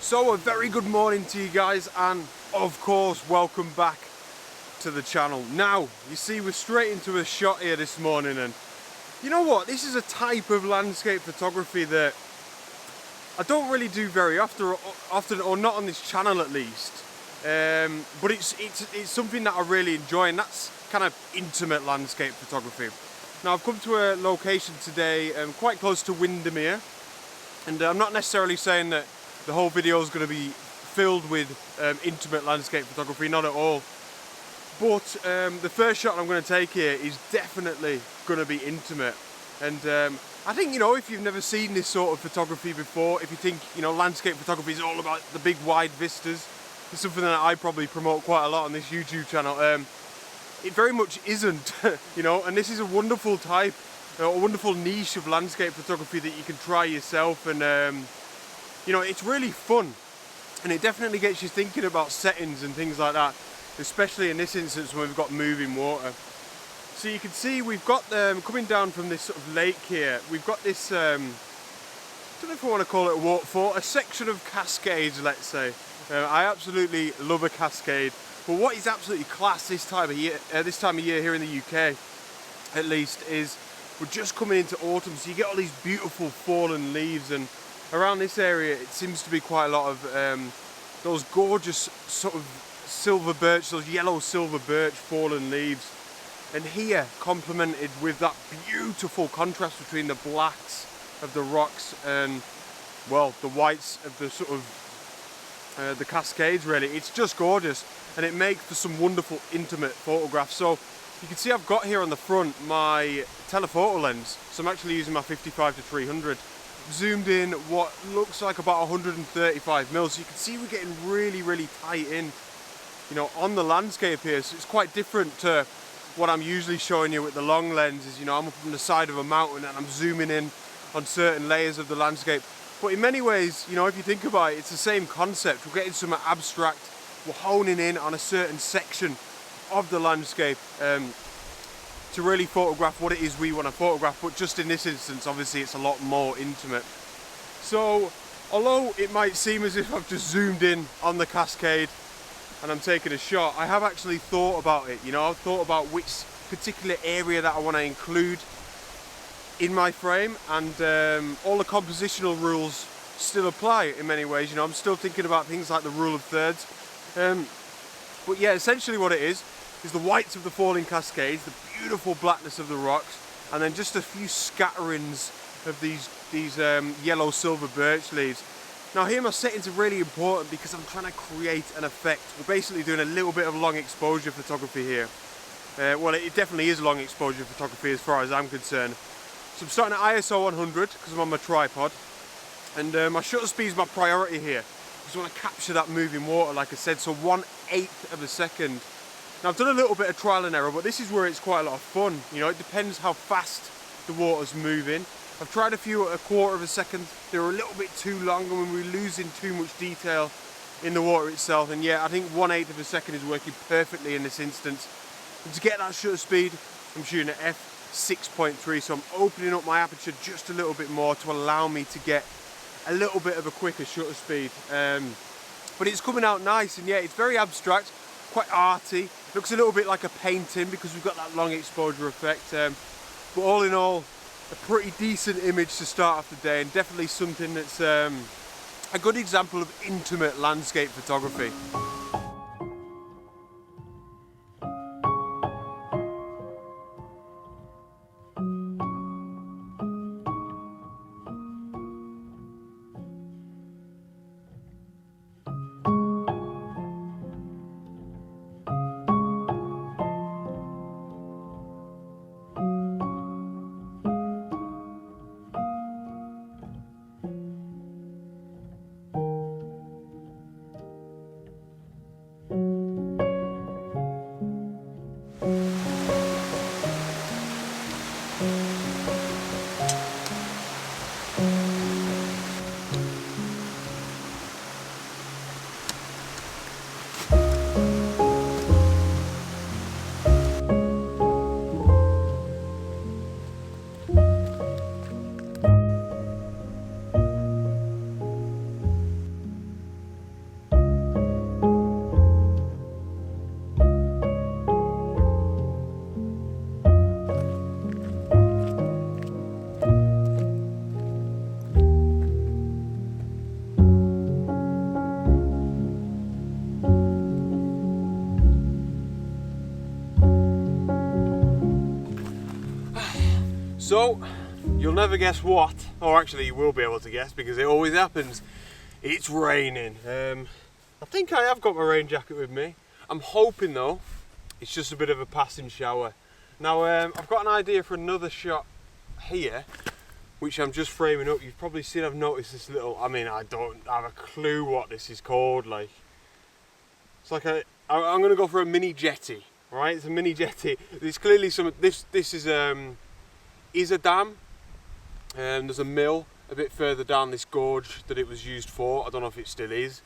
So a very good morning to you guys, and of course welcome back to the channel. Now you see we're straight into a shot here this morning, and you know what, this is a type of landscape photography that I don't really do very often, or not on this channel at least, but it's something that I really enjoy, and that's kind of intimate landscape photography. Now I've come to a location today quite close to Windermere, and I'm not necessarily saying that the whole video is going to be filled with intimate landscape photography, not at all. But the first shot I'm going to take here is definitely going to be intimate. And I think, you know, if you've never seen this sort of photography before, if you think, you know, landscape photography is all about the big wide vistas, it's something that I probably promote quite a lot on this YouTube channel. It very much isn't, you know, and this is a wonderful type, a wonderful niche of landscape photography that you can try yourself, and you know, it's really fun, and it definitely gets you thinking about settings and things like that, especially in this instance when we've got moving water. So you can see we've got coming down from this sort of lake here, we've got this, I don't know if I want to call it a waterfall, a section of cascades, let's say. I absolutely love a cascade, but what is absolutely class this time of year here in the UK, at least, is we're just coming into autumn, so you get all these beautiful fallen leaves, and around this area it seems to be quite a lot of those gorgeous sort of silver birch, those yellow silver birch fallen leaves. And here, complemented with that beautiful contrast between the blacks of the rocks and, well, the whites of the sort of the cascades, really. It's just gorgeous, and it makes for some wonderful intimate photographs. So you can see I've got here on the front my telephoto lens, so I'm actually using my 55-300. Zoomed in what looks like about 135mm, so you can see we're getting really tight in, you know, on the landscape here. So it's quite different to what I'm usually showing you with the long lenses. You know, I'm up on the side of a mountain and I'm zooming in on certain layers of the landscape. But in many ways, you know, if you think about it, it's the same concept. We're getting some abstract, we're honing in on a certain section of the landscape to really photograph what it is we want to photograph, but just in this instance, obviously, it's a lot more intimate. So, although it might seem as if I've just zoomed in on the cascade and I'm taking a shot, I have actually thought about it. You know, I've thought about which particular area that I want to include in my frame, and all the compositional rules still apply in many ways. You know, I'm still thinking about things like the rule of thirds. But yeah, essentially what it is the whites of the falling cascades, the beautiful blackness of the rocks, and then just a few scatterings of these yellow silver birch leaves. Now here my settings are really important because I'm trying to create an effect. We're basically doing a little bit of long exposure photography here. Well, it definitely is long exposure photography as far as I'm concerned. So I'm starting at ISO 100 because I'm on my tripod, and my shutter speed is my priority here. I just want to capture that moving water, like I said, so 1/8 of a second. Now I've done a little bit of trial and error, but this is where it's quite a lot of fun. You know, it depends how fast the water's moving. I've tried a few at 1/4 of a second. They were a little bit too long, and when we're losing too much detail in the water itself. And yeah, I think 1/8 of a second is working perfectly in this instance. And to get that shutter speed, I'm shooting at f6.3, so I'm opening up my aperture just a little bit more to allow me to get a little bit of a quicker shutter speed. But it's coming out nice, and yeah, it's very abstract, quite arty. Looks a little bit like a painting because we've got that long exposure effect. But all in all, a pretty decent image to start off the day, and definitely something that's a good example of intimate landscape photography. So, you'll never guess what, or actually you will be able to guess because it always happens. It's raining. I think I have got my rain jacket with me. I'm hoping though, it's just a bit of a passing shower. Now I've got an idea for another shot here, which I'm just framing up. You've probably seen I've noticed this little, I mean I don't have a clue what this is called. Like, it's like I'm going to go for a mini jetty, right? It's a mini jetty. There's clearly some, this is a dam. There's a mill a bit further down this gorge that it was used for. I don't know if it still is.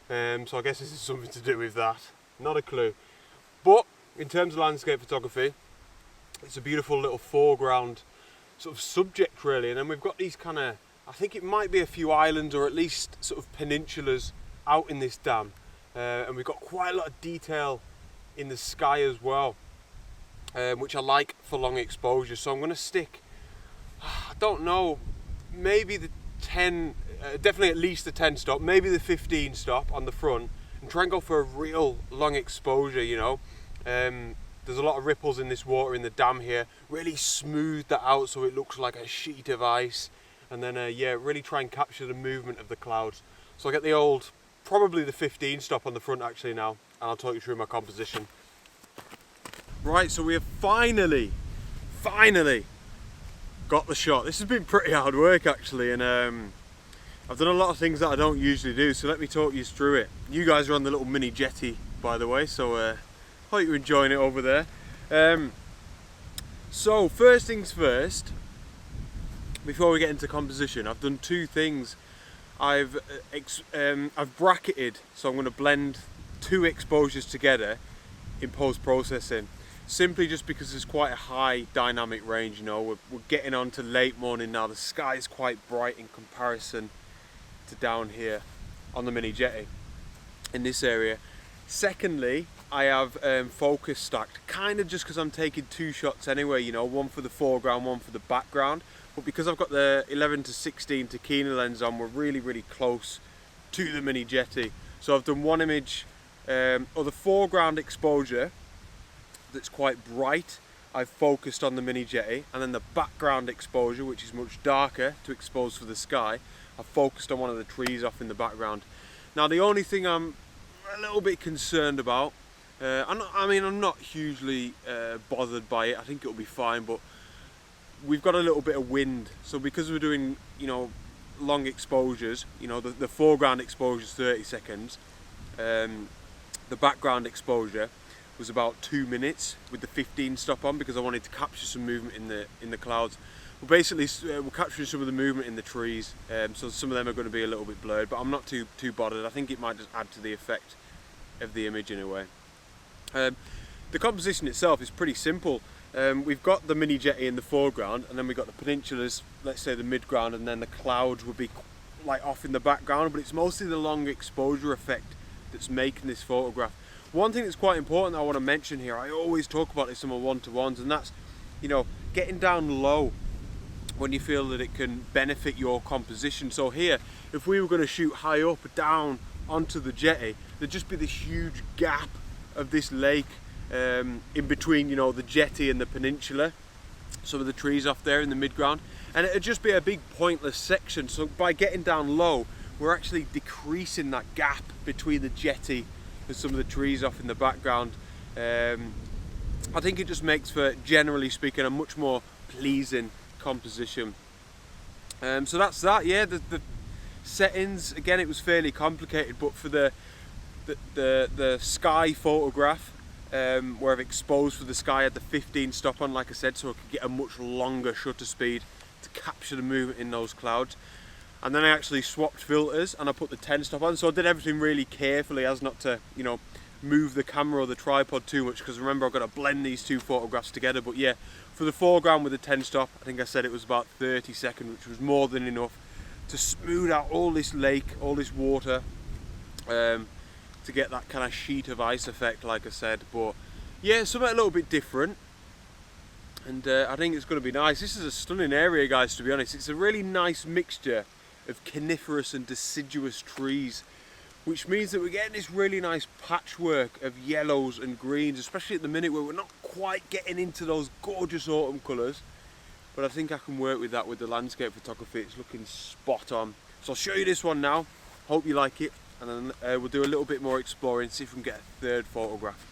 So I guess this is something to do with that. Not a clue. But in terms of landscape photography, it's a beautiful little foreground sort of subject really. And then we've got these kind of, I think it might be a few islands or at least sort of peninsulas out in this dam. And we've got quite a lot of detail in the sky as well, which I like for long exposure. So I'm going to stick, I don't know, maybe the 10, definitely at least the 10 stop, maybe the 15 stop on the front, and try and go for a real long exposure, you know. There's a lot of ripples in this water in the dam here. Really smooth that out so it looks like a sheet of ice. And then, yeah, really try and capture the movement of the clouds. So I'll get the old, probably the 15 stop on the front actually now, and I'll talk you through my composition. Right, so we have finally got the shot. This has been pretty hard work actually, and I've done a lot of things that I don't usually do, so let me talk you through it. You guys are on the little mini jetty, by the way, so hope you're enjoying it over there. So first things first, before we get into composition, I've done two things. I've bracketed, so I'm going to blend two exposures together in post-processing. Simply just because there's quite a high dynamic range, you know, we're getting on to late morning now. The sky is quite bright in comparison to down here on the mini jetty in this area. Secondly, I have focus stacked, kind of just because I'm taking two shots anyway, you know, one for the foreground, one for the background. But because I've got the 11 to 16 Tachina lens on, we're really close to the mini jetty. So I've done one image, or the foreground exposure that's quite bright, I've focused on the mini jetty, and then the background exposure, which is much darker to expose for the sky, I've focused on one of the trees off in the background. Now the only thing I'm a little bit concerned about, I'm not hugely bothered by it, I think it'll be fine, but we've got a little bit of wind, so because we're doing, you know, long exposures, you know, the foreground exposure is 30 seconds, the background exposure was about 2 minutes with the 15 stop on, because I wanted to capture some movement in the clouds. Well, basically we're capturing some of the movement in the trees, so some of them are going to be a little bit blurred, but I'm not too bothered. I think it might just add to the effect of the image in a way. The composition itself is pretty simple. We've got the mini jetty in the foreground, and then we've got the peninsulas, let's say the midground, and then the clouds would be like off in the background, but it's mostly the long exposure effect that's making this photograph. One thing that's quite important that I want to mention here, I always talk about this in my one-to-ones, and that's, you know, getting down low when you feel that it can benefit your composition. So here, if we were going to shoot high up, down onto the jetty, there'd just be this huge gap of this lake in between, you know, the jetty and the peninsula, some of the trees off there in the midground, and it'd just be a big pointless section. So by getting down low, we're actually decreasing that gap between the jetty and some of the trees off in the background. I think it just makes for, generally speaking, a much more pleasing composition. So that's that. Yeah, the settings, again, it was fairly complicated, but for the sky photograph, where I've exposed for the sky, I had the 15 stop on, like I said, so I could get a much longer shutter speed to capture the movement in those clouds. And then I actually swapped filters and I put the 10 stop on, so I did everything really carefully as not to, you know, move the camera or the tripod too much, because remember I've got to blend these two photographs together. But yeah, for the foreground with the 10 stop, I think I said it was about 30 seconds, which was more than enough to smooth out all this lake, all this water, to get that kind of sheet of ice effect, like I said. But yeah, something a little bit different, and I think it's going to be nice. This is a stunning area, guys, to be honest. It's a really nice mixture of coniferous and deciduous trees, which means that we're getting this really nice patchwork of yellows and greens, especially at the minute where we're not quite getting into those gorgeous autumn colours. but I think I can work with that with the landscape photography. It's looking spot on. So I'll show you this one now. Hope you like it, and then we'll do a little bit more exploring, see if we can get a third photograph.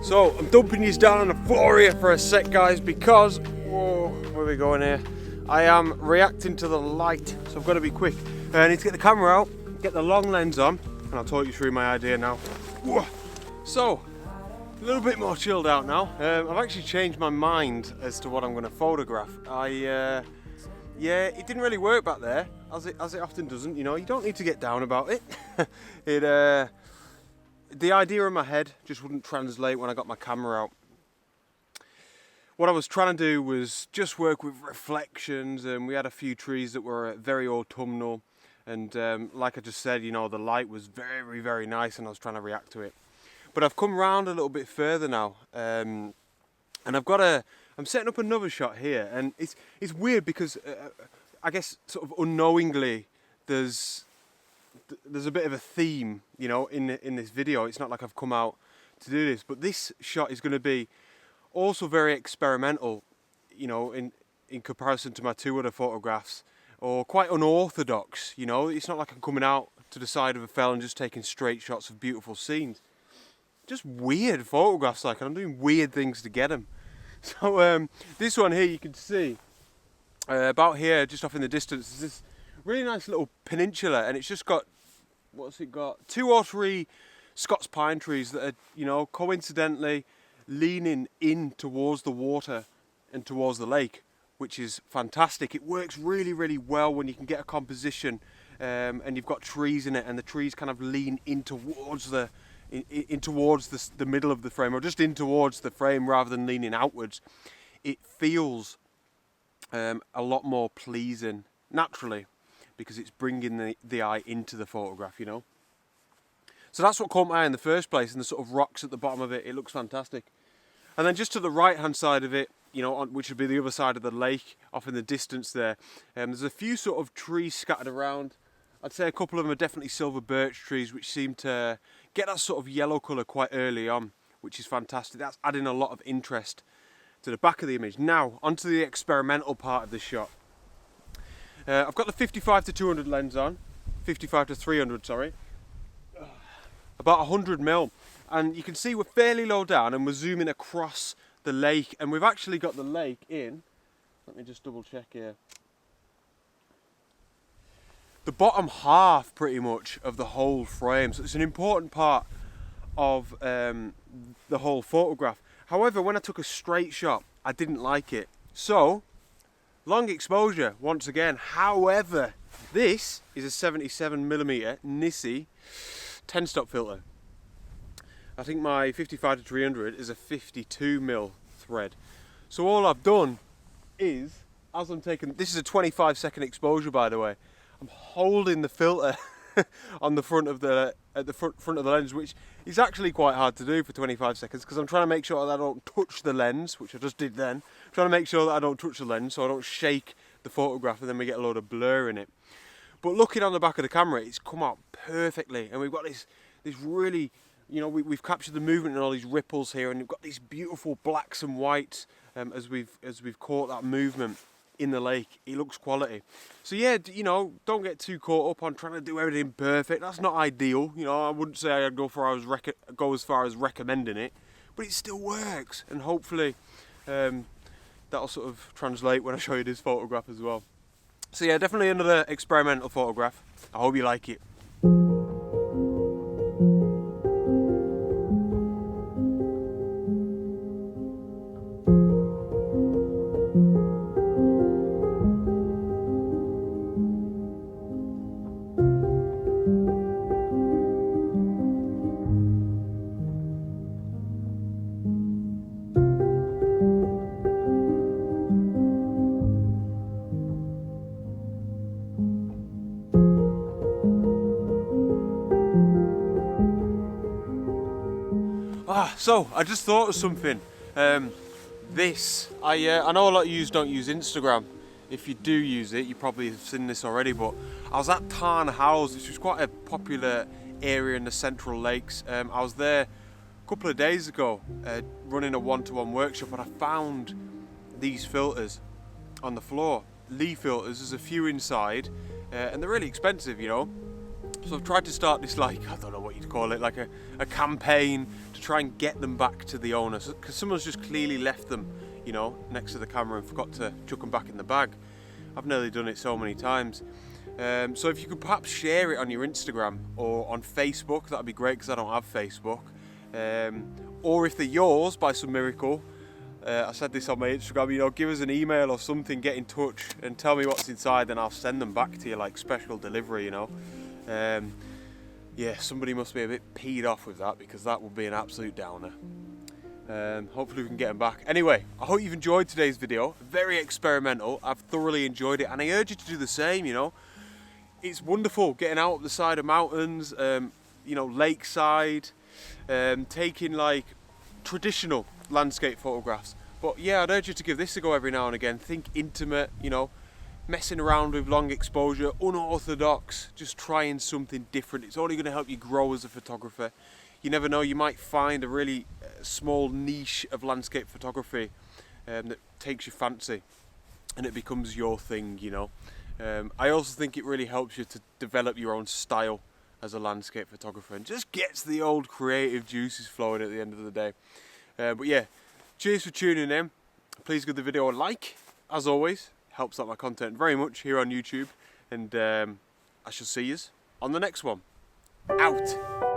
So I'm dumping these down on the floor here for a sec, guys, because whoa, where are we going here? I am reacting to the light, so I've got to be quick. I need to get the camera out, get the long lens on, and I'll talk you through my idea now. Whoa. So a little bit more chilled out now. I've actually changed my mind as to what I'm going to photograph. Yeah, it didn't really work back there, as it often doesn't. You know, you don't need to get down about it. The idea in my head just wouldn't translate when I got my camera out. What I was trying to do was just work with reflections, and we had a few trees that were very autumnal, and like I just said, you know, the light was very, very nice, and I was trying to react to it. But I've come round a little bit further now, and I'm setting up another shot here, and it's weird because I guess sort of unknowingly there's a bit of a theme, you know, in this video. It's not like I've come out to do this, but this shot is going to be also very experimental, you know, in comparison to my two other photographs, or quite unorthodox, you know. It's not like I'm coming out to the side of a fell and just taking straight shots of beautiful scenes. Just weird photographs, like, and I'm doing weird things to get them. So this one here, you can see about here, just off in the distance, is this really nice little peninsula, and it's just got, what's it got? 2 or 3 Scots pine trees that are, you know, coincidentally leaning in towards the water and towards the lake, which is fantastic. It works really, really well when you can get a composition and you've got trees in it, and the trees kind of lean in towards the middle of the frame, or just in towards the frame rather than leaning outwards. It feels a lot more pleasing naturally, because it's bringing the eye into the photograph, you know. So that's what caught my eye in the first place, and the sort of rocks at the bottom of it. It looks fantastic. And then just to the right hand side of it, you know, which would be the other side of the lake, off in the distance there, there's a few sort of trees scattered around. I'd say a couple of them are definitely silver birch trees, which seem to get that sort of yellow colour quite early on, which is fantastic. That's adding a lot of interest to the back of the image. Now, onto the experimental part of the shot. I've got the 55-200 lens on, 55-300, sorry, about 100mm, and you can see we're fairly low down, and we're zooming across the lake, and we've actually got the lake in, let me just double check here, the bottom half pretty much of the whole frame, so it's an important part of the whole photograph. However, when I took a straight shot, I didn't like it, so long exposure once again. However, this is a 77mm Nissi 10-stop filter. I think my 55-300 is a 52mm thread. So all I've done is, as I'm taking, this is a 25-second exposure, by the way, I'm holding the filter on the front of the front of the lens, which is actually quite hard to do for 25 seconds, because I'm trying to make sure that I don't touch the lens, which I just did then. I'm trying to make sure that I don't touch the lens so I don't shake the photograph and then we get a load of blur in it. But looking on the back of the camera, it's come out perfectly, and we've got this really, you know, we've captured the movement and all these ripples here, and we've got these beautiful blacks and whites as we've caught that movement in the lake. It looks quality. So yeah, you know, don't get too caught up on trying to do everything perfect. That's not ideal. You know, I wouldn't say I'd go as far as recommending it, but it still works, and hopefully That'll sort of translate when I show you this photograph as well. So yeah, definitely another experimental photograph. I hope you like it. So I just thought of something. I know a lot of you don't use Instagram. If you do use it, you probably have seen this already, but I was at Tarn House, which is quite a popular area in the Central Lakes. I was there a couple of days ago running a one-to-one workshop, and I found these filters on the floor. Lee filters, there's a few inside, and they're really expensive, you know. So I've tried to start this, like, I don't know what you'd call it, like a campaign to try and get them back to the owner, because someone's just clearly left them, you know, next to the camera and forgot to chuck them back in the bag. I've nearly done it so many times. So if you could perhaps share it on your Instagram or on Facebook, that'd be great, because I don't have Facebook. Or if they're yours by some miracle, I said this on my Instagram, you know, give us an email or something, get in touch and tell me what's inside, and I'll send them back to you like special delivery, you know. Yeah, somebody must be a bit peed off with that, because that would be an absolute downer. Hopefully we can get them back. Anyway, I hope you've enjoyed today's video. Very experimental. I've thoroughly enjoyed it, and I urge you to do the same, you know. It's wonderful getting out up the side of mountains, you know, lakeside, taking like traditional landscape photographs. But yeah, I'd urge you to give this a go every now and again. Think intimate, you know, messing around with long exposure, unorthodox, just trying something different. It's only going to help you grow as a photographer. You never know, you might find a really small niche of landscape photography that takes your fancy and it becomes your thing, you know. I also think it really helps you to develop your own style as a landscape photographer, and just gets the old creative juices flowing at the end of the day. But yeah, cheers for tuning in. Please give the video a like, as always. Helps out my content very much here on YouTube, and I shall see you on the next one. Out.